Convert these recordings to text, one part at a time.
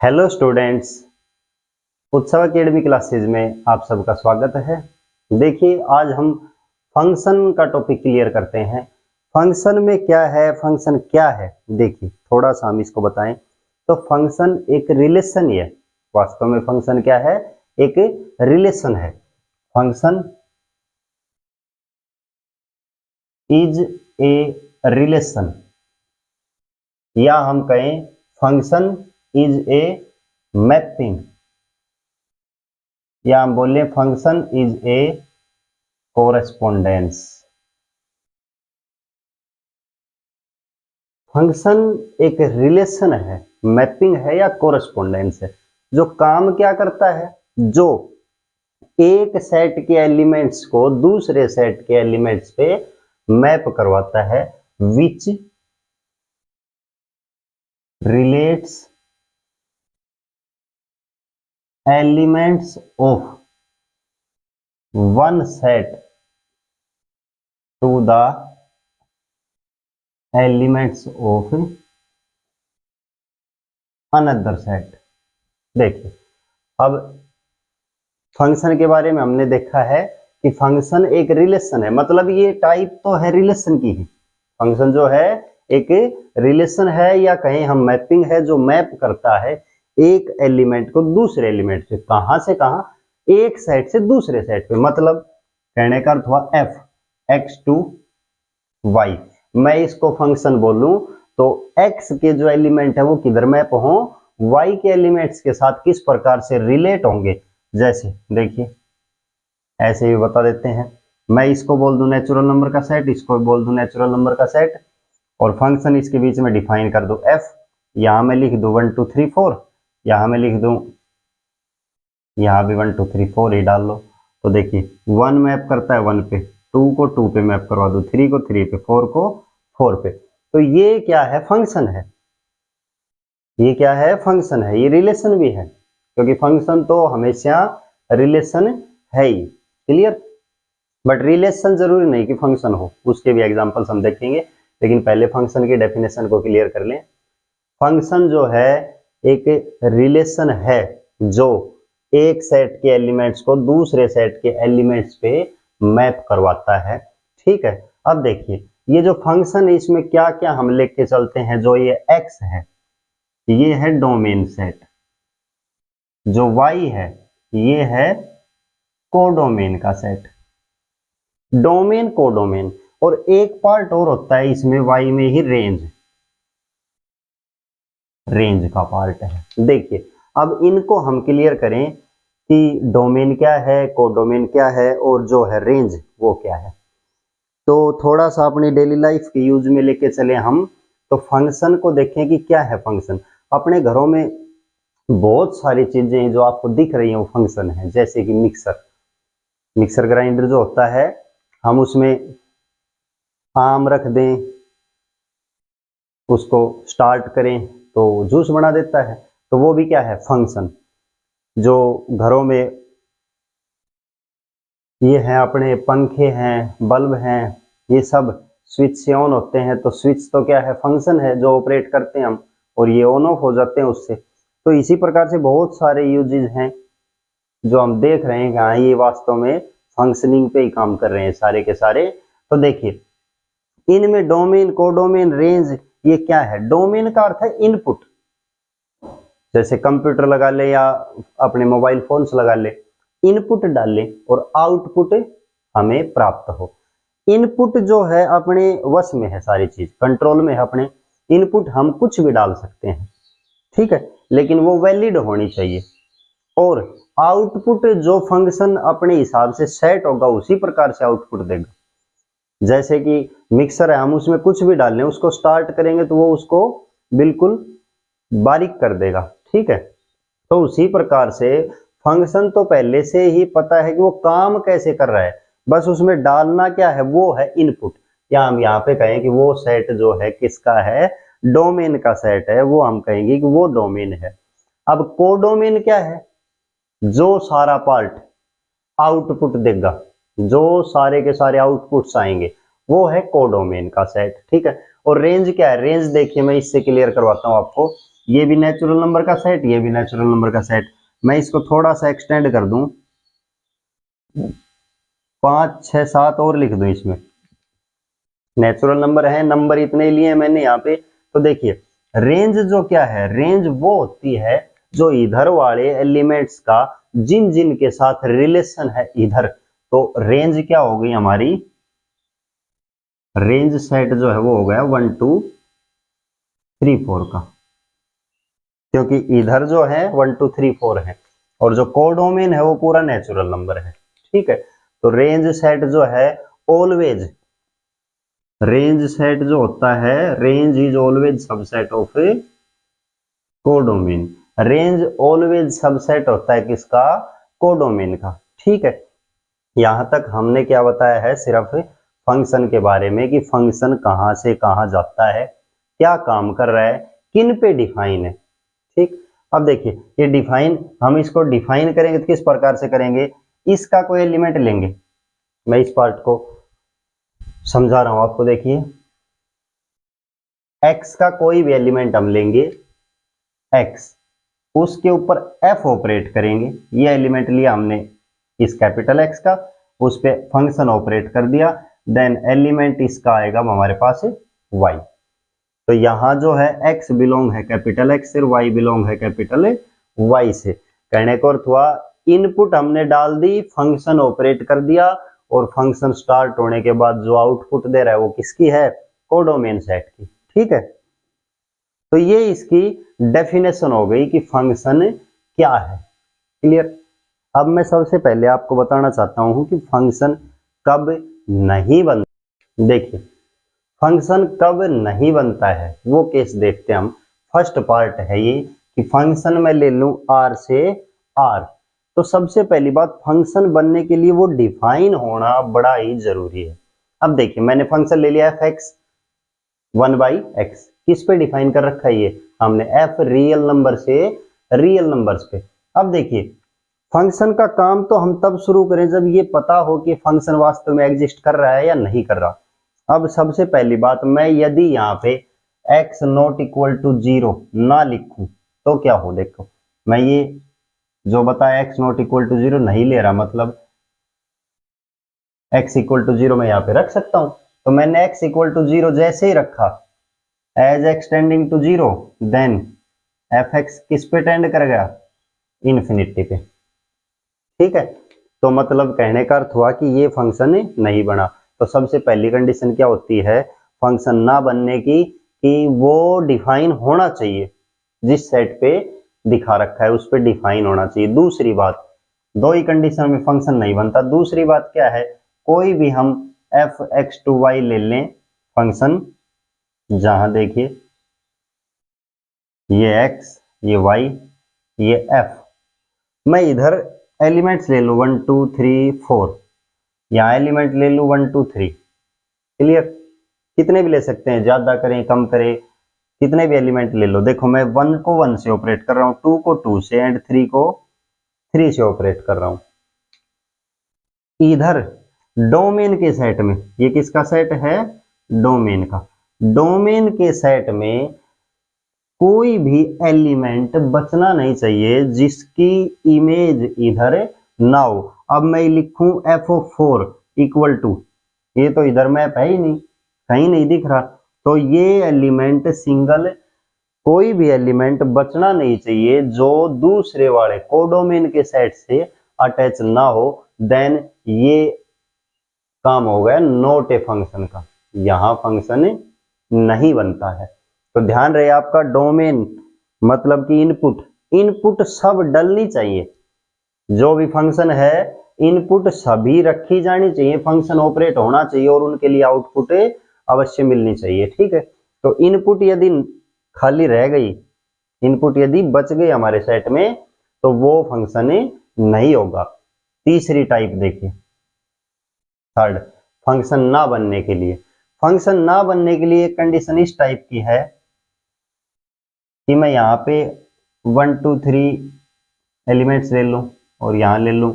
Hello students, उत्सव academy classes में आप सबका स्वागत है। देखिए, आज हम फंक्शन का टॉपिक क्लियर करते हैं। फंक्शन में क्या है, फंक्शन क्या है, देखिए थोड़ा सा हम इसको बताएं तो फंक्शन एक रिलेशन ही है। वास्तव में फंक्शन क्या है, एक रिलेशन है। फंक्शन इज ए रिलेशन, या हम कहें फंक्शन इज ए मैपिंग, या हम बोले function is a correspondence. Function एक रिलेशन है, मैपिंग है या कोरेस्पोंडेंस है। जो काम क्या करता है, जो एक सेट के एलिमेंट्स को दूसरे सेट के एलिमेंट्स पे मैप करवाता है। Which relates elements of one set to the elements of another set. देखिए, अब फंक्शन के बारे में हमने देखा है कि फंक्शन एक रिलेशन है, मतलब ये टाइप तो है रिलेशन की ही। फंक्शन जो है एक रिलेशन है, या कहें हम मैपिंग है, जो मैप करता है एक एलिमेंट को दूसरे एलिमेंट से। कहां से कहां, एक सेट से दूसरे सेट पे। मतलब कहने का अर्थ हुआ f x टू y। मैं इसको फंक्शन बोलूं तो x के जो एलिमेंट है वो किधर मैप हो, y के एलिमेंट्स के साथ किस प्रकार से रिलेट होंगे। जैसे देखिए, ऐसे भी बता देते हैं। मैं इसको बोल दूं नेचुरल नंबर का सेट, इसको बोल दूं नेचुरल नंबर का सेट, और फंक्शन इसके बीच में डिफाइन कर दूं f। यहां मैं लिख दूं 1 2 3 4, यहां मैं लिख दूं, यहां भी 1 2 3 4 ही डाल लो। तो देखिए, 1 मैप करता है 1 पे, 2 को 2 पे मैप करवा दो, 3 को 3 पे, 4 को 4 पे। तो ये क्या है, फंक्शन है। ये क्या है, फंक्शन है। ये रिलेशन भी है, क्योंकि फंक्शन तो हमेशा रिलेशन है ही। क्लियर। बट रिलेशन जरूरी नहीं कि फंक्शन हो, उसके भी एग्जांपल्स हम देखेंगे। लेकिन पहले फंक्शन की डेफिनेशन को क्लियर कर लें। फंक्शन जो है एक रिलेशन है, जो एक सेट के एलिमेंट्स को दूसरे सेट के एलिमेंट्स पे मैप करवाता है। ठीक है। अब देखिए, ये जो फंक्शन है इसमें क्या क्या हम लेके चलते हैं। जो ये x है, ये है डोमेन सेट। जो y है, ये है कोडोमेन का सेट। डोमेन, कोडोमेन, और एक पार्ट और होता है इसमें y में ही, रेंज। रेंज का पार्ट है। देखिए, अब इनको हम क्लियर करें कि डोमेन क्या है, कोडोमेन क्या है, और जो है रेंज वो क्या है। तो थोड़ा सा अपनी डेली लाइफ के यूज में लेके चले हम। तो फंक्शन को देखें कि क्या है फंक्शन। अपने घरों में बहुत सारी चीजें जो आपको दिख रही हैं वो फंक्शन है। जैसे कि मिक्सर ग्राइंडर जो होता है, हम उसमें आम रख दें, उसको स्टार्ट करें तो जूस बना देता है। तो वो भी क्या है, फंक्शन। जो घरों में ये हैं, अपने पंखे हैं, बल्ब हैं, ये सब स्विच से ऑन होते हैं। तो स्विच तो क्या है, फंक्शन है जो ऑपरेट करते हैं हम, और ये ऑन ऑफ हो जाते हैं उससे। तो इसी प्रकार से बहुत सारे यूजेस हैं जो हम देख रहे हैं कि हाँ, ये वास्तव में फंक्शनिंग पे ही काम कर रहे हैं सारे के सारे। तो देखिए, इनमें डोमेन, कोडोमेन, रेंज, ये क्या है। डोमेन का अर्थ है इनपुट। जैसे कंप्यूटर लगा ले या अपने मोबाइल फोन्स लगा ले, इनपुट डाल ले और आउटपुट हमें प्राप्त हो। इनपुट जो है अपने वश में है, सारी चीज कंट्रोल में है अपने। इनपुट हम कुछ भी डाल सकते हैं, ठीक है, लेकिन वो वैलिड होनी चाहिए। और आउटपुट जो फंक्शन अपने हिसाब से सेट होगा उसी प्रकार से आउटपुट देगा। जैसे कि मिक्सर है, हम उसमें कुछ भी डाल लें, उसको स्टार्ट करेंगे तो वो उसको बिल्कुल बारीक कर देगा। ठीक है। तो उसी प्रकार से फंक्शन तो पहले से ही पता है कि वो काम कैसे कर रहा है, बस उसमें डालना क्या है, वो है इनपुट। या हम यहाँ पे कहें कि वो सेट जो है किसका है, डोमेन का सेट है, वो हम कहेंगे कि वो डोमेन है। अब कोडोमेन क्या है, जो सारा पार्ट आउटपुट देगा, जो सारे के सारे आउटपुट्स आएंगे, वो है कोडोमेन का सेट। ठीक है। और रेंज क्या है, रेंज देखिए मैं इससे क्लियर करवाता हूं आपको ये भी नेचुरल नंबर का सेट, ये भी नेचुरल नंबर का सेट। मैं इसको थोड़ा सा एक्सटेंड कर दूं, 5 6 7 और लिख दूं इसमें। नेचुरल नंबर है, नंबर इतने लिए मैंने यहाँ पे। तो देखिए रेंज जो क्या है, रेंज वो होती है जो इधर वाले एलिमेंट्स का जिन जिन के साथ रिलेशन है इधर। तो रेंज क्या हो गई हमारी, रेंज सेट जो है वो हो गया 1 2 3 4 का, क्योंकि इधर जो है 1 2 3 4 है और जो कोडोमेन है वो पूरा नेचुरल नंबर है। ठीक है, तो रेंज सेट जो है ऑलवेज, रेंज सेट जो होता है, range is always subset of codomain. Range always subset होता है किसका, कोडोमेन का। ठीक है, यहां तक हमने क्या बताया है, सिर्फ फंक्शन के बारे में कि फंक्शन कहां से कहां जाता है, क्या काम कर रहा है, किन पे डिफाइन है। ठीक, अब देखिए ये डिफाइन, हम इसको डिफाइन करेंगे तो किस प्रकार से करेंगे, इसका कोई एलिमेंट लेंगे। मैं इस पार्ट को समझा रहा हूं आपको। देखिए x का कोई भी एलिमेंट हम लेंगे, x, उसके ऊपर f ऑपरेट करेंगे। ये एलिमेंट लिया हमने इस कैपिटल X का, उस पे फंक्शन ऑपरेट कर दिया, देन एलिमेंट इसका आएगा हमारे पास y। तो यहां जो है x बिलोंग है कैपिटल X से, y बिलोंग है कैपिटल Y से। कहने को अर्थ हुआ इनपुट हमने डाल दी, फंक्शन ऑपरेट कर दिया, और फंक्शन स्टार्ट होने के बाद जो आउटपुट दे रहा है वो किसकी है, कोडोमेन सेट की। ठीक है, तो ये इसकी डेफिनेशन हो गई कि फंक्शन क्या है। क्लियर। अब मैं सबसे पहले आपको बताना चाहता हूं कि फंक्शन कब नहीं बनता। देखिए फंक्शन कब नहीं बनता है वो केस देखते हैं हम। फर्स्ट पार्ट है ये कि फंक्शन में ले लूं r से r, तो सबसे पहली बात फंक्शन बनने के लिए वो डिफाइन होना बड़ा ही जरूरी है। अब देखिए मैंने फंक्शन ले लिया f(x) 1/x, किस पे डिफाइन कर रखा है, ये हमने f रियल नंबर से रियल नंबर्स पे। अब देखिए फंक्शन का काम तो हम तब शुरू करें जब ये पता हो कि फंक्शन वास्तव में एग्जिस्ट कर रहा है या नहीं कर रहा। अब सबसे पहली बात, मैं यदि यहाँ पे x नॉट इक्वल टू 0 ना लिखूं तो क्या हो, देखो मैं ये जो बताया x नॉट इक्वल टू 0 नहीं ले रहा, मतलब x इक्वल टू 0 मैं यहाँ पे रख सकता हूं। तो मैंने x इक्वल टू 0 जैसे ही रखा, as extending to 0, then fx किस पे टेंड करेगा, इन्फिनिटी पे। ठीक है, तो मतलब कहने का अर्थ हुआ कि ये फंक्शन नहीं बना। तो सबसे पहली कंडीशन क्या होती है फंक्शन ना बनने की, कि वो डिफाइन होना चाहिए, जिस सेट पे दिखा रखा है उस पे डिफाइन होना चाहिए। दूसरी बात, दो ही कंडीशन में फंक्शन नहीं बनता। दूसरी बात क्या है, कोई भी हम f(x to y) ले लें फंक्शन, जहां देखिए ये x, ये y, ये f, मैं इधर एलिमेंट्स ले लूं 1 2 3 4, यहाँ एलिमेंट ले लूं 1 2 3। क्लियर, कितने भी ले सकते हैं, ज्यादा करें कम करें, कितने भी एलिमेंट ले लो। देखो मैं 1 को 1 से ऑपरेट कर रहा हूं, 2 को 2 से, एंड 3 को 3 से ऑपरेट कर रहा हूं। इधर डोमेन के सेट में, ये किसका सेट है, डोमेन का। डोमेन के सेट में कोई भी एलिमेंट बचना नहीं चाहिए जिसकी इमेज इधर ना हो। अब मैं लिखूं f(4) इक्वल टू, ये तो इधर मैप है ही नहीं, कहीं नहीं दिख रहा, तो ये एलिमेंट सिंगल, कोई भी एलिमेंट बचना नहीं चाहिए जो दूसरे वाले कोडोमेन के सेट से अटैच ना हो। देन ये काम हो गया नॉट ए फंक्शन का, यहां फंक्शन नहीं बनता है। तो ध्यान रहे आपका, डोमेन मतलब कि इनपुट, इनपुट सब डलनी चाहिए। जो भी फंक्शन है इनपुट सभी रखी जानी चाहिए, फंक्शन ऑपरेट होना चाहिए और उनके लिए आउटपुट अवश्य मिलनी चाहिए। ठीक है, तो इनपुट यदि खाली रह गई, इनपुट यदि बच गई हमारे सेट में, तो वो फंक्शन नहीं होगा। तीसरी टाइप देखिए, थर्ड, फंक्शन ना बनने के लिए, फंक्शन ना बनने के लिए कंडीशन इस टाइप की है कि मैं यहाँ पे 1 2 3 एलिमेंट्स ले लूं और यहाँ ले लूं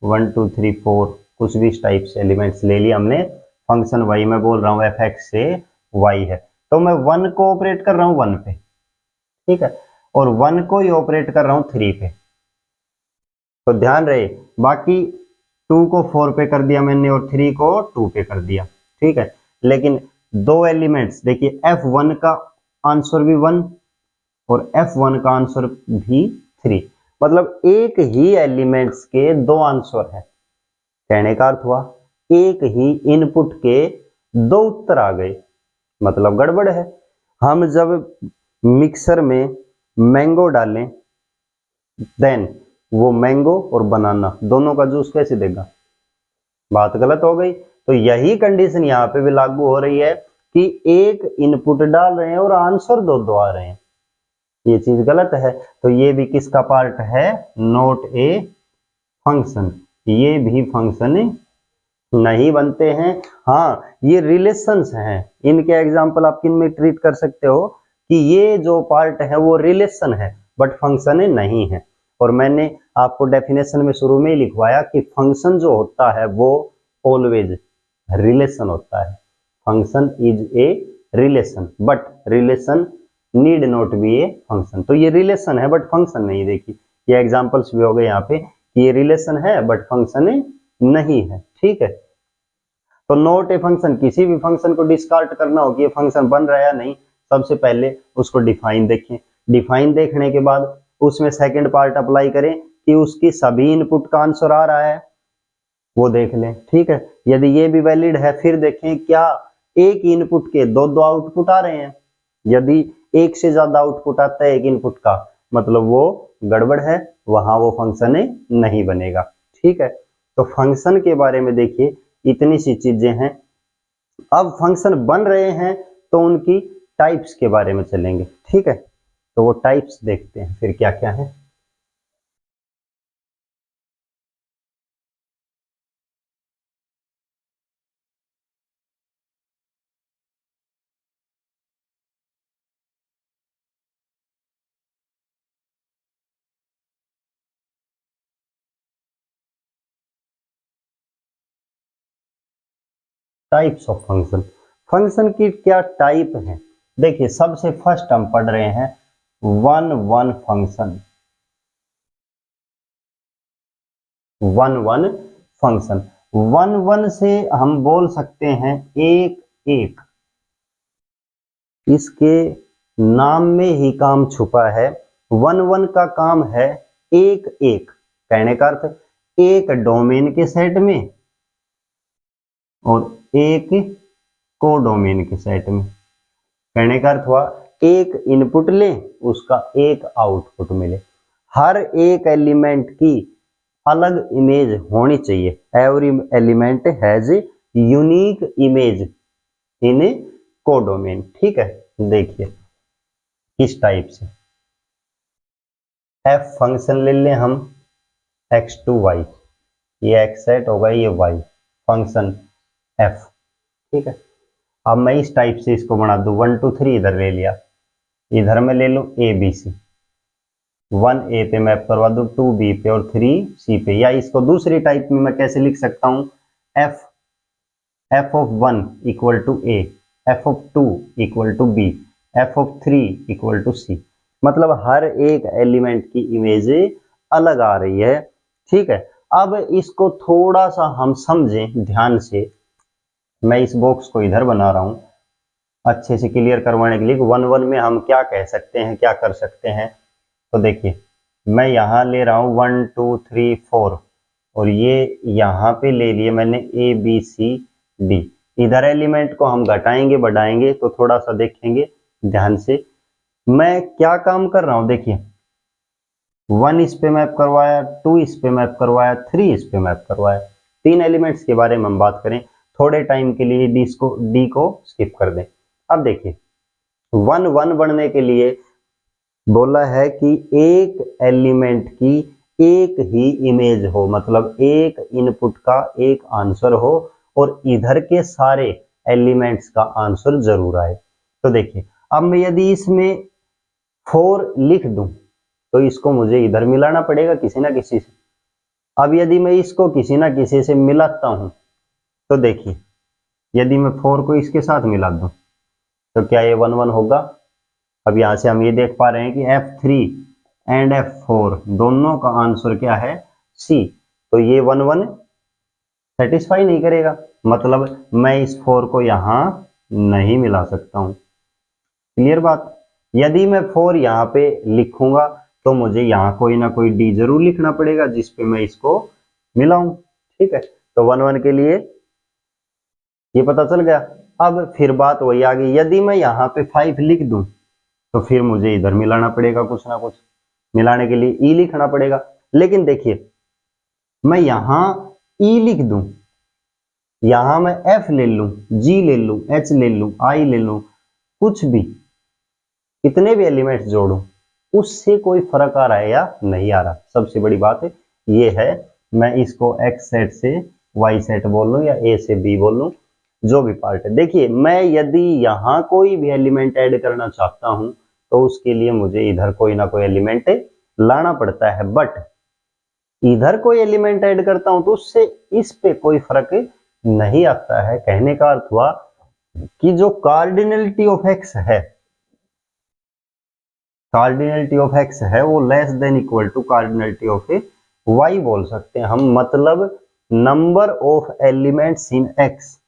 1 2 3 4, कुछ भी इस टाइप से एलिमेंट्स ले लिए हमने। फंक्शन y में बोल रहा हूँ f(x) से y है, तो मैं 1 को ऑपरेट कर रहा हूँ 1 पे। ठीक है, और 1 को ही ऑपरेट कर रहा हूं 3 पे। तो ध्यान रहे, बाकी 2 को 4 पे कर दिया मैंने और 3 को 2 पे कर दिया, ठीक है। लेकिन दो एलिमेंट्स देखिए, F1 का आंसर भी 1 और F1 का आंसर भी 3, मतलब एक ही एलिमेंट्स के दो आंसर है। कहने का अर्थ हुआ एक ही इनपुट के दो उत्तर आ गए, मतलब गड़बड़ है। हम जब मिक्सर में मैंगो डालें, देन वो मैंगो और बनाना दोनों का जूस कैसे देगा? बात गलत हो गई। तो यही कंडीशन यहाँ पे भी लागू हो रही है कि एक इनपुट डाल रहे हैं और आंसर दो दो आ रहे हैं, ये चीज गलत है। तो ये भी किसका पार्ट है? नॉट ए फंक्शन, ये भी फंक्शन नहीं बनते हैं। हाँ, ये रिलेशंस हैं, इनके एग्जांपल आप किन में ट्रीट कर सकते हो कि ये जो पार्ट है वो रिलेशन है बट फंक्शन नहीं है। और मैंने आपको डेफिनेशन में शुरू में ही लिखवाया कि फंक्शन जो होता है वो ऑलवेज रिलेशन होता है। Function is a relation but relation need not be a function. तो ये रिलेशन है बट फंक्शन नहीं। देखिए ये एग्जांपल्स भी हो गए यहाँ पे कि ये रिलेशन है बट फंक्शन नहीं है, ठीक है। तो नॉट ए फंक्शन, किसी भी फंक्शन को डिस्कार्ड करना हो कि ये फंक्शन बन रहा है या नहीं, सबसे पहले उसको डिफाइन देखें। डिफाइन देखने के बाद उसमें सेकंड पार्ट अप्लाई करें कि उसकी सभी इनपुट का आंसर आ रहा है, वो देख लें, ठीक है। यदि ये भी वैलिड है फिर देखें क्या एक इनपुट के दो दो आउटपुट आ रहे हैं। यदि एक से ज्यादा आउटपुट आता है एक इनपुट का, मतलब वो गड़बड़ है, वहां वो फंक्शन नहीं बनेगा, ठीक है। तो फंक्शन के बारे में देखिए इतनी सी चीजें हैं। अब फंक्शन बन रहे हैं तो उनकी टाइप्स के बारे में चलेंगे, ठीक है। तो वो टाइप्स देखते हैं फिर क्या क्या है। टाइप्स ऑफ फंक्शन, फंक्शन की क्या टाइप है? देखिए सबसे फर्स्ट हम पढ़ रहे हैं one one function. One one function, one one से हम बोल सकते हैं एक एक, इसके नाम में ही काम छुपा है। वन वन का काम है एक एक, कहने का अर्थ एक डोमेन के सेट में और एक कोडोमेन के सेट में। कहने का अर्थ हुआ एक इनपुट लें उसका एक आउटपुट मिले। हर एक एलिमेंट की अलग इमेज होनी चाहिए। Every element has unique image in codomain, ठीक है। देखिए किस टाइप से एफ फंक्शन ले लें हम एक्स टू वाई, ये एक्स सेट होगा, ये वाई फंक्शन एफ, ठीक है। अब मैं इस टाइप से इसको बना दूं, 1 2 3 इधर ले लिया, इधर मैं ले लूं ए बी सी, 1 ए पे मैप करवा दूं, 2 बी पे और 3 सी पे। या इसको दूसरी टाइप में मैं कैसे लिख सकता हूं, f of 1 equal to A, f of 2 equal to B, f of 3 equal to C. मतलब हर एक एलिमेंट की इमेज अलग आ रही है, ठीक है। अब इसको थोड़ा सा हम समझें ध्यान से। मैं इस बॉक्स को इधर बना रहा हूं अच्छे से क्लियर करवाने के लिए, वन वन में हम क्या कह सकते हैं, क्या कर सकते हैं। तो देखिए मैं यहां ले रहा हूं 1 2 3 4 और ये यहां पे ले लिए मैंने ए बी सी डी। इधर एलिमेंट को हम घटाएंगे बढ़ाएंगे तो थोड़ा सा देखेंगे ध्यान से। मैं क्या काम कर रहा हूं, देखिए 1 इस पे मैप करवाया, 2 इस पे मैप करवाया, 3 इस पे मैप करवाया। 3 एलिमेंट्स के बारे में हम बात करें थोड़े टाइम के लिए, डी को स्किप कर दें। अब देखिए 1 1 बनने के लिए बोला है कि एक एलिमेंट की एक ही इमेज हो, मतलब एक इनपुट का एक आंसर हो और इधर के सारे एलिमेंट्स का आंसर जरूर आए। तो देखिए अब मैं यदि इसमें 4 लिख दूं तो इसको मुझे इधर मिलाना पड़ेगा किसी ना किसी से। अब यदि मैं इसको किसी ना किसी से मिलाता हूं तो देखिए यदि मैं 4 को इसके साथ मिला दूं तो क्या ये 1 1 होगा? अब यहां से हम ये देख पा रहे हैं कि F3 एंड F4 दोनों का आंसर क्या है, C। तो ये 1 1 सेटिस्फाई नहीं करेगा, मतलब मैं इस 4 को यहां नहीं मिला सकता हूं। क्लियर बात। यदि मैं 4 यहाँ पे लिखूंगा तो मुझे यहाँ कोई ना कोई डी जरूर लिखना पड़ेगा जिस पे मैं इसको मिलाऊं। ठीक है, तो 1 1 के लिए ये पता चल गया। अब फिर बात वही आ गई, यदि मैं यहाँ पे 5 लिख दूं तो फिर मुझे इधर मिलाना पड़ेगा, कुछ ना कुछ मिलाने के लिए ई लिखना पड़ेगा। लेकिन देखिए, मैं यहाँ ई लिख दूं, यहां मैं एफ ले लूं, जी ले लूं, एच ले लूं, आई ले लूं, कुछ भी कितने भी एलिमेंट्स जोड़ूं, उससे कोई फर्क आ रहा है या नहीं आ रहा। सबसे बड़ी बात है ये है, मैं इसको एक्स सेट से वाई सेट बोल लूं या ए से बी बोल लूं, जो भी पार्ट है। देखिए, मैं यदि यहां कोई भी एलिमेंट ऐड करना चाहता हूं तो उसके लिए मुझे इधर कोई ना कोई एलिमेंट लाना पड़ता है, बट इधर कोई एलिमेंट ऐड करता हूं तो उससे इस पे कोई फर्क नहीं आता है। कहने का अर्थ हुआ कि जो कार्डिनलिटी ऑफ एक्स है, कार्डिनलिटी ऑफ एक्स है वो less than equal to cardinality of Y बोल सकते हैं हम, मतलब number of elements in X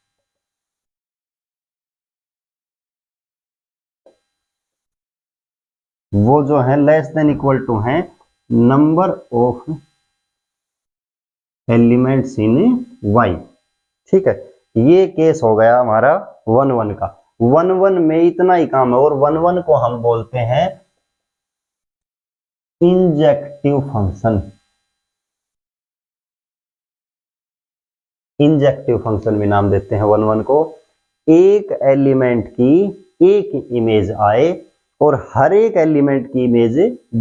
वो जो है लेस देन इक्वल टू है number of elements in Y. ठीक है, ये केस हो गया हमारा 1 1 का। 1 1 में इतना ही काम है, और 1 1 को हम बोलते हैं इंजेक्टिव फंक्शन। इंजेक्टिव फंक्शन भी नाम देते हैं 1 1 को। एक एलिमेंट की एक इमेज आए और हर एक एलिमेंट की इमेज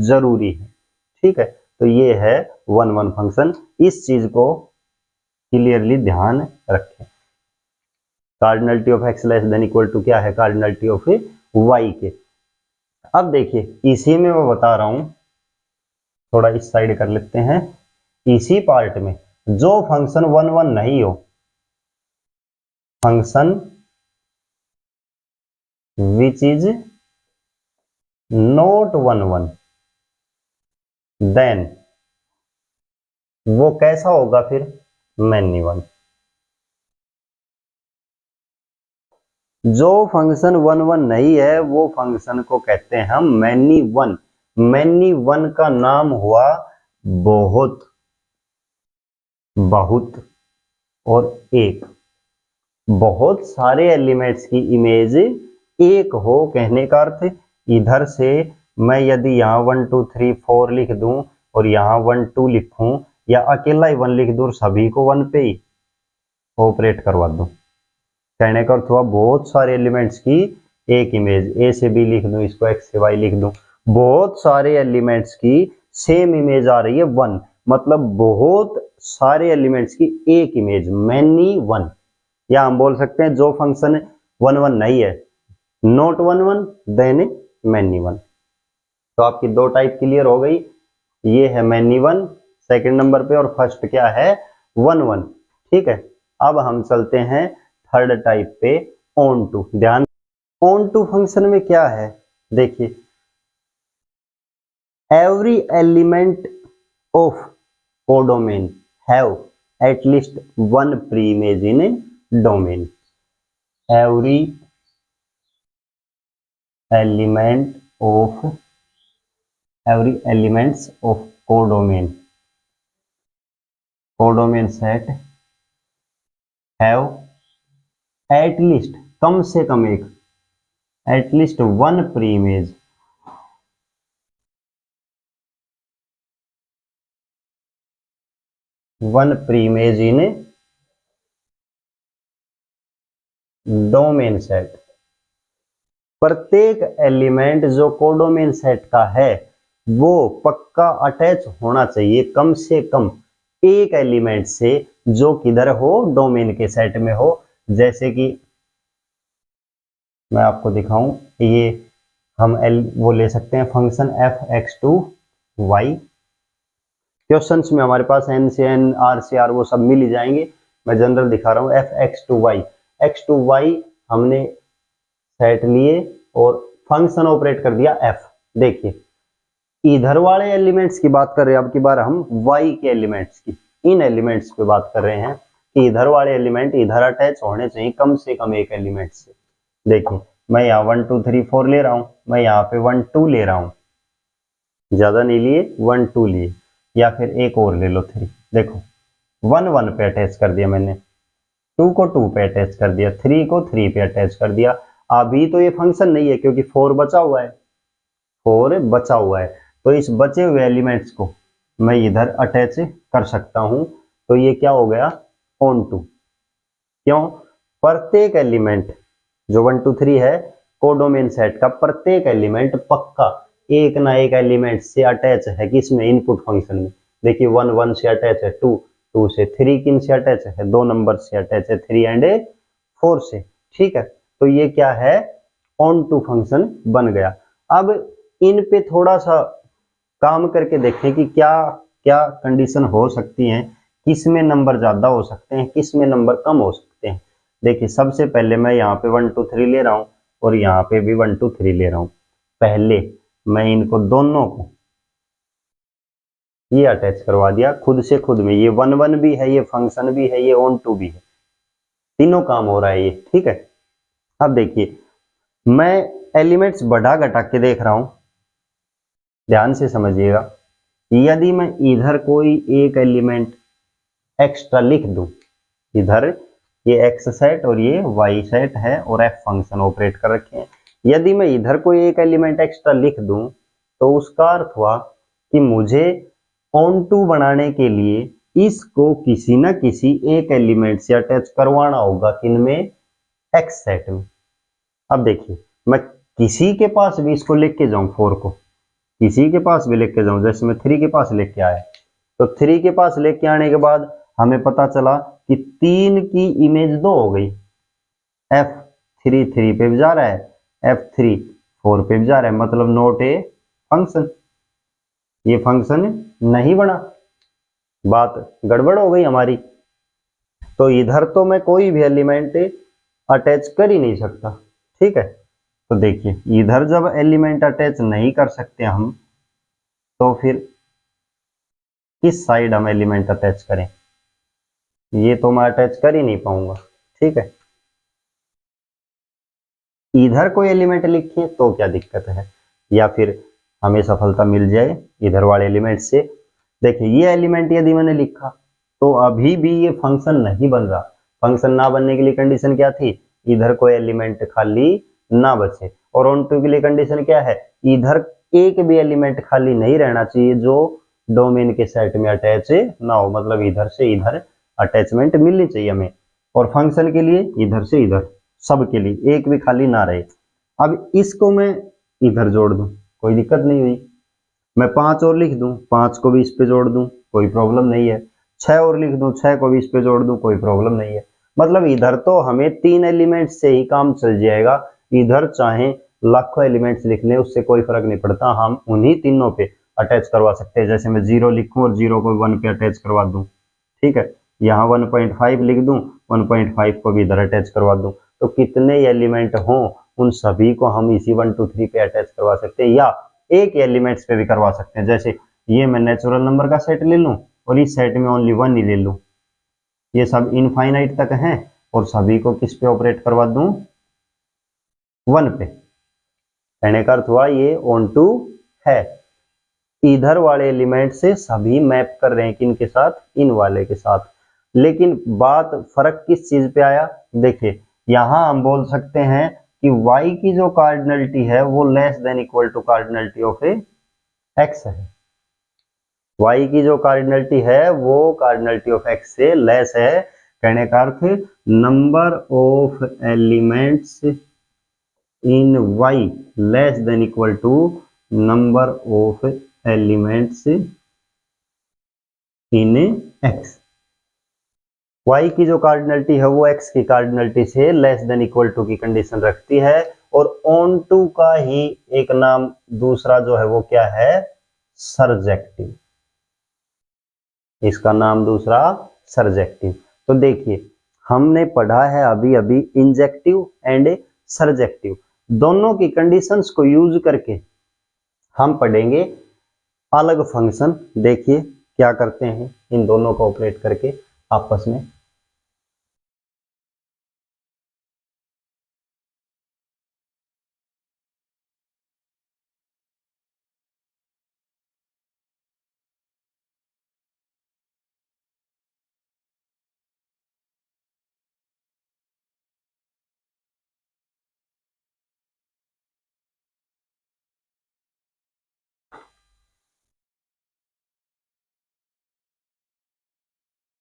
जरूरी है। ठीक है, तो ये है 1 1 फंक्शन। इस चीज को क्लियरली ध्यान रखें। Cardinality of X less than equal to क्या है, कार्डिनलिटी ऑफ वाई के। अब देखिए, इसी में मैं बता रहा हूं, थोड़ा इस साइड कर लेते हैं। इसी पार्ट में जो फंक्शन 1 1 नहीं हो, function which is not 1 1, then वो कैसा होगा फिर, मैनी वन। जो फंक्शन 1 1 नहीं है वो फंक्शन को कहते हैं हम मैनी वन। मैनी वन का नाम हुआ बहुत, बहुत और एक। बहुत सारे एलिमेंट्स की इमेज एक हो, कहने का अर्थ इधर से मैं यदि यहाँ 1 2 3 4 लिख दूं और यहाँ 1 2 लिखूं, या अकेला ही 1 लिख दूं, सभी को 1 पे ही ऑपरेट करवा दूं। कहने का अर्थ हुआ बहुत सारे एलिमेंट्स की एक इमेज, ए से बी लिख दूं, इसको एक्स से वाई लिख दूं, बहुत सारे एलिमेंट्स की सेम इमेज आ रही है 1, मतलब बहुत सारे एलिमेंट्स की एक इमेज, मैनी वन। या हम बोल सकते हैं जो फंक्शन 1 1 नहीं है, नॉट 1 1 देन मैनी वन। तो आपकी दो टाइप क्लियर हो गई, ये है मैनी वन सेकंड नंबर पे, और फर्स्ट क्या है 1 1। ठीक है, अब हम चलते हैं थर्ड टाइप पे, ऑन टू। ध्यान, ऑन टू फंक्शन में क्या है, देखिए, every element of codomain have at least one pre image in domain. Every element of, every elements of codomain, codomain set have at least, कम से कम एक, at least one pre image, one pre image in domain set. प्रत्येक element जो codomain set का है वो पक्का अटैच होना चाहिए कम से कम एक एलिमेंट से जो किधर हो, डोमेन के सेट में हो। जैसे कि मैं आपको दिखाऊं, ये हम वो ले सकते हैं फंक्शन f(x)(y). क्वेश्चंस में हमारे पास n से n, r से r वो सब मिल ही जाएंगे, मैं जनरल दिखा रहा हूं। f(x)(y), x to y हमने सेट लिए और फंक्शन ऑपरेट कर दिया एफ। देखिए इधर वाले एलिमेंट्स की बात कर रहे हैं, अब की बार हम y के एलिमेंट्स की, इन एलिमेंट्स पे बात कर रहे हैं कि इधर वाले एलिमेंट इधर अटैच होने चाहिए कम से कम एक एलिमेंट से। देखिए मैं यहाँ 1 2 3 4 ले रहा हूं, मैं यहाँ पे 1 2 ले रहा हूं, ज्यादा नहीं लिए 1 2 लिए, या फिर एक और ले लो 3। देखो 1 1 पे अटैच कर दिया मैंने, 2 को 2 पे अटैच कर दिया, 3 को 3 पे अटैच कर दिया। अभी तो ये फंक्शन नहीं है क्योंकि 4 बचा हुआ है, 4 बचा हुआ है, तो इस बचे हुए एलिमेंट्स को मैं इधर अटैच कर सकता हूं। तो ये क्या हो गया ऑन टू। क्यों? प्रत्येक एलिमेंट जो 1 2 3 है कोडोमेन सेट का प्रत्येक एलिमेंट पक्का एक ना एक एलिमेंट से अटैच है किसमें, इनपुट फंक्शन में। देखिए 1 1 से अटैच है, 2 2 से, 3 किन से अटैच है, 2 नंबर से अटैच है, 3 एंड 4 से। ठीक है, तो ये क्या है ऑन टू फंक्शन बन गया। अब इन पे थोड़ा सा काम करके देखें कि क्या क्या कंडीशन हो सकती है, किस में नंबर ज्यादा हो सकते हैं, किस में नंबर कम हो सकते हैं। देखिए सबसे पहले मैं यहाँ पे 1 2 3 ले रहा हूँ और यहाँ पे भी 1 2 3 ले रहा हूँ। पहले मैं इनको दोनों को ये अटैच करवा दिया खुद से खुद में, ये 1 1 भी है, ये फंक्शन भी है, ये ऑन टू भी है, तीनों काम हो रहा है ये। ठीक है, अब देखिए मैं एलिमेंट्स बढ़ा घटा के देख रहा हूं, ध्यान से समझिएगा। यदि मैं इधर कोई एक एलिमेंट एक्स्ट्रा लिख दूं, इधर ये एक्स सेट और ये वाई सेट है और एफ फंक्शन ऑपरेट कर रखे हैं, यदि मैं इधर कोई एक एलिमेंट एक्स्ट्रा लिख दूं तो उसका अर्थ हुआ कि मुझे ऑन टू बनाने के लिए इसको किसी ना किसी एक एलिमेंट से अटैच करवाना होगा, किनमें, एक्स सेट में। अब देखिए मैं किसी के पास भी इसको लेके जाऊं, 4 को किसी के पास भी लेके जाऊं, जैसे मैं 3 के पास लेके आया, तो 3 के पास लेके आने के बाद हमें पता चला कि 3 की इमेज 2 हो गई, F3 3 पे भी जा रहा है, F3 4 पे भी जा रहा है, मतलब नॉट ए फंक्शन, ये फंक्शन नहीं बना, बात गड़बड़ हो गई हमारी। तो इधर तो मैं कोई भी एलिमेंट अटैच कर ही नहीं सकता। ठीक है, तो देखिए इधर जब एलिमेंट अटैच नहीं कर सकते हम, तो फिर किस साइड हम एलिमेंट अटैच करें, ये तो मैं अटैच कर ही नहीं पाऊंगा। ठीक है, इधर कोई एलिमेंट लिखिए तो क्या दिक्कत है, या फिर हमें सफलता मिल जाए इधर वाले एलिमेंट से। देखिए ये एलिमेंट यदि मैंने लिखा तो अभी भी ये फंक्शन नहीं बन रहा। फंक्शन ना बनने के लिए कंडीशन क्या थी, इधर कोई एलिमेंट खाली ना बचे, और ऑन टू के लिए कंडीशन क्या है, इधर एक भी एलिमेंट खाली नहीं रहना चाहिए जो डोमेन के सेट में अटैच ना हो, मतलब इधर से इधर अटैचमेंट मिलनी चाहिए हमें, और फंक्शन के लिए इधर से इधर सब के लिए एक भी खाली ना रहे। अब इसको मैं इधर जोड़ दूं, कोई दिक्कत नहीं हुई। मैं 5 और लिख दूं, 5 को भी इस पे जोड़ दूं, कोई प्रॉब्लम नहीं है। 6 और लिख दूं, 6 को भी इस पे जोड़ दूं, कोई प्रॉब्लम नहीं है। मतलब इधर तो हमें 3 एलिमेंट से ही काम चल जाएगा, इधर चाहे लाखों एलिमेंट्स लिख लें उससे कोई फर्क नहीं पड़ता, हम उन्हीं तीनों पे अटैच करवा सकते हैं। जैसे मैं 0 लिखूं और 0 को 1 पे अटैच करवा दूं, ठीक है, यहाँ 1.5 लिख दूं, 1.5 को भी इधर अटैच करवा दूं, तो कितने एलिमेंट हों उन सभी को हम इसी 1 2 3 पे अटैच करवा सकते हैं, या एक एलिमेंट्स पे भी करवा सकते हैं। जैसे ये मैं नेचुरल नंबर का सेट ले लूं और इस सेट में ओनली 1 ही ले लूं, ये सब इनफाइनाइट तक हैं, और सभी को किस पे ऑपरेट करवा दूं, 1 पे। कहने का अर्थ हुआ ये ऑन टू है, इधर वाले एलिमेंट से सभी मैप कर रहे हैं किन के साथ, इन वाले के साथ। लेकिन बात फर्क किस चीज पे आया, देखिए यहां हम बोल सकते हैं कि y की जो कार्डिनलिटी है वो less than equal to cardinality of A x है, y की जो कार्डिनलिटी है वो कार्डिनलिटी ऑफ x से लेस है। कहने का अर्थ number of elements in y less than equal to number of elements in x। y की जो कार्डिनलिटी है वो x की कार्डिनलिटी से लेस देन इक्वल टू की कंडीशन रखती है, और ऑन टू का ही एक नाम दूसरा जो है वो क्या है, सरजेक्टिव, इसका नाम दूसरा सरजेक्टिव। तो देखिए हमने पढ़ा है अभी अभी इंजेक्टिव एंड सरजेक्टिव। दोनों की कंडीशंस को यूज करके हम पढ़ेंगे अलग फंक्शन। देखिए क्या करते हैं इन दोनों को ऑपरेट करके आपस में।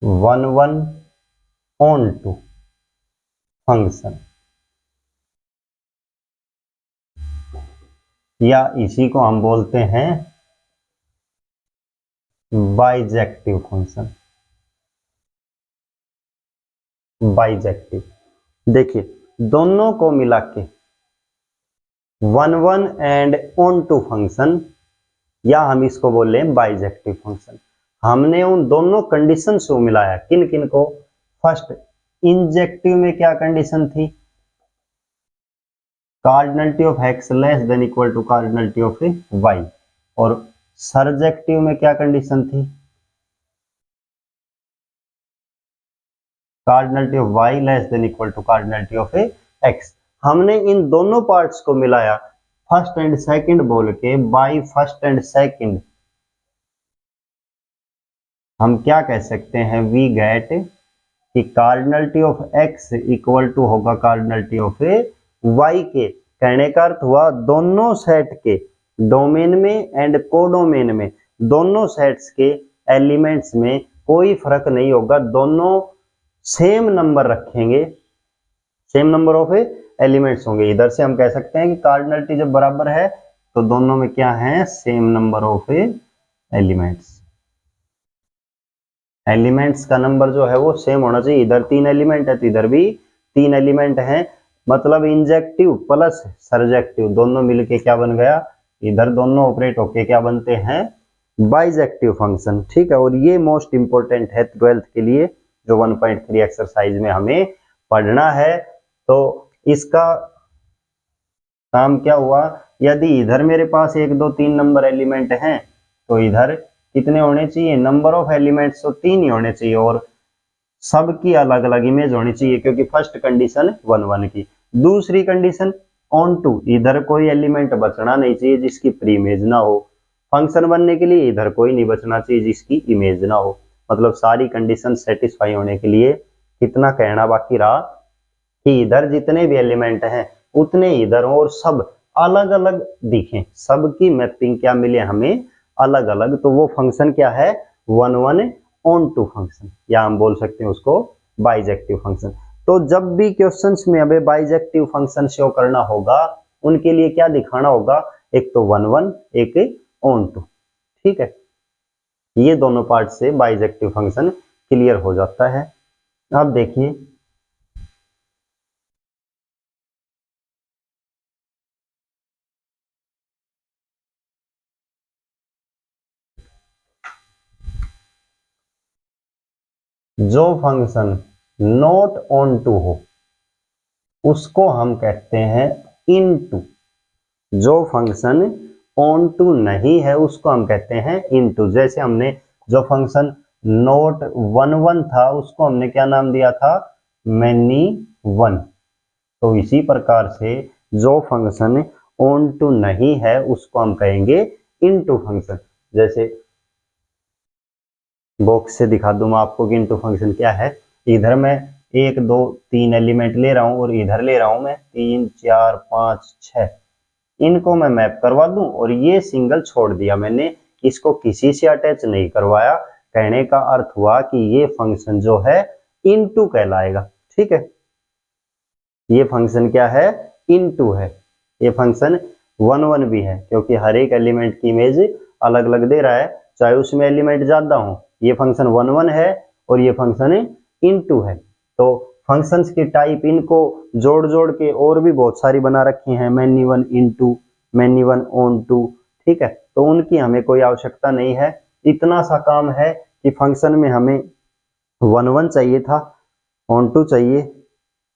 One one on to function, या इसी को हम बोलते हैं बाइजेक्टिव फंक्शन। बाइजेक्टिव, देखिए दोनों को मिला के one one and on to function, या हम इसको बोल रहे हैं बाइजेक्टिव फंक्शन। हमने उन दोनों कंडीशन को मिलाया, किन किन को। फर्स्ट इंजेक्टिव में क्या कंडीशन थी, cardinality of X less than equal to cardinality of Y. और सरजेक्टिव में क्या कंडीशन थी, cardinality of Y less than equal to cardinality of X. हमने इन दोनों पार्ट्स को मिलाया फर्स्ट एंड सेकंड बोल के, बाई फर्स्ट एंड सेकंड हम क्या कह सकते हैं, वी गेट कि cardinality of X equal to होगा कार्डिनलिटी ऑफ वाई के। कहने का अर्थ हुआ दोनों सेट के डोमेन में एंड कोडोमेन में, दोनों सेट्स के एलिमेंट्स में कोई फर्क नहीं होगा, दोनों सेम नंबर रखेंगे, सेम नंबर ऑफ एलिमेंट्स होंगे। इधर से हम कह सकते हैं कि कार्डिनलिटी जब बराबर है तो दोनों में क्या है, same number of elements. Elements का नंबर जो है वो सेम होना चाहिए। इधर 3 एलिमेंट है तो इधर भी 3 एलिमेंट हैं, मतलब इंजेक्टिव प्लस सरजेक्टिव दोनों मिलके क्या बन गया, इधर दोनों ऑपरेट होके क्या बनते हैं, बाइजेक्टिव फंक्शन। ठीक है, और ये मोस्ट इंपोर्टेंट है 12th के लिए, जो 1.3 एक्सरसाइज में हमें पढ़ना है। तो इसका काम क्या हुआ, यदि इधर मेरे पास 1 2 3 नंबर एलिमेंट हैं तो इधर कितने होने चाहिए, नंबर ऑफ एलिमेंट्स तो 3 ही होने चाहिए, और सबकी अलग अलग इमेज होनी चाहिए, क्योंकि फर्स्ट कंडीशन 1 1 की। दूसरी कंडीशन ऑन टू, इधर कोई एलिमेंट बचना नहीं चाहिए जिसकी प्री इमेज ना हो। फंक्शन बनने के लिए इधर कोई नहीं बचना चाहिए जिसकी इमेज ना हो। मतलब सारी कंडीशन सेटिस्फाई होने के लिए कितना कहना बाकी रहा कि इधर जितने भी एलिमेंट हैं उतने इधर हो और सब अलग अलग दिखें, सबकी मैपिंग क्या मिले हमें अलग अलग, तो वो फंक्शन क्या है, 1 1 ऑन टू फंक्शन, या हम बोल सकते हैं उसको बाइजेक्टिव फंक्शन। तो जब भी क्वेश्चंस में हमें बाइजेक्टिव फंक्शन शो करना होगा उनके लिए क्या दिखाना होगा, एक तो 1 1 एक ऑन टू। ठीक है, ये दोनों पार्ट से बाइजेक्टिव फंक्शन क्लियर हो जाता है। अब देखिए जो फंक्शन नॉट ऑन टू हो उसको हम कहते हैं इनटू, जो फंक्शन ऑन टू नहीं है उसको हम कहते हैं इनटू। जैसे हमने जो फंक्शन नोट 1 1 था उसको हमने क्या नाम दिया था, मैनी वन। तो इसी प्रकार से जो फंक्शन ऑन टू नहीं है उसको हम कहेंगे इनटू फंक्शन। जैसे बॉक्स से दिखा दूं मैं आपको कि इनटू फंक्शन क्या है। इधर मैं 1 2 3 एलिमेंट ले रहा हूं और इधर ले रहा हूं मैं 3 4 5 6, इनको मैं मैप करवा दूं और ये सिंगल छोड़ दिया मैंने, इसको किसी से अटैच नहीं करवाया। कहने का अर्थ हुआ कि ये फंक्शन जो है इनटू कहलाएगा। ठीक है, ये फंक्शन क्या है, इनटू है। ये फंक्शन 1 1 भी है क्योंकि हर एक एलिमेंट की इमेज अलग अलग दे रहा है, चाहे उसमें एलिमेंट ज्यादा हो। ये फंक्शन 1 1 है और ये फंक्शन इनटू है। तो फंक्शंस की टाइप इनको जोड़ जोड़ के और भी बहुत सारी बना रखी हैं, many one into, many one onto. ठीक है, तो उनकी हमें कोई आवश्यकता नहीं है। इतना सा काम है कि फंक्शन में हमें 1 1 चाहिए था, ऑन टू चाहिए,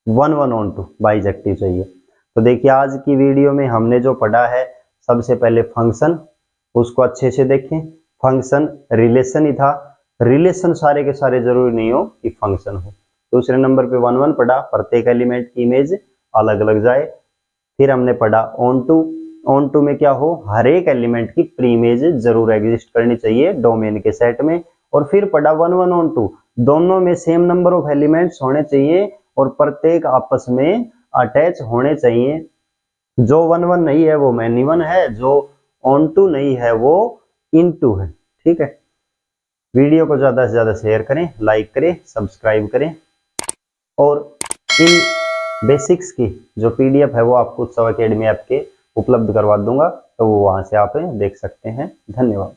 1 1 ऑन टू बाइजेक्टिव चाहिए। तो देखिए आज की वीडियो में हमने जो पढ़ा है, सबसे पहले फंक्शन, उसको अच्छे से देखें। फंक्शन रिलेशन ही था, रिलेशन सारे के सारे जरूरी नहीं हो कि फंक्शन हो। दूसरे नंबर पे 1 1 पढ़ा, प्रत्येक एलिमेंट की इमेज अलग अलग जाए। फिर हमने पढ़ा ऑन टू में क्या हो, हर एक एलिमेंट की प्री इमेज जरूर एग्जिस्ट करनी चाहिए डोमेन के सेट में। और फिर पढ़ा 1 1 ऑन टू, दोनों में सेम नंबर ऑफ एलिमेंट्स होने चाहिए और प्रत्येक आपस में अटैच होने चाहिए। जो 1 1 नहीं है वो मैनी वन है, जो ऑन टू नहीं है वो इन टू है। ठीक है, वीडियो को ज्यादा से ज्यादा शेयर करें, लाइक करें, सब्सक्राइब करें। और इन बेसिक्स की जो पीडीएफ है वो आपको उत्सव एकेडमी ऐप के उपलब्ध करवा दूंगा, तो वो वहां से आप देख सकते हैं। धन्यवाद।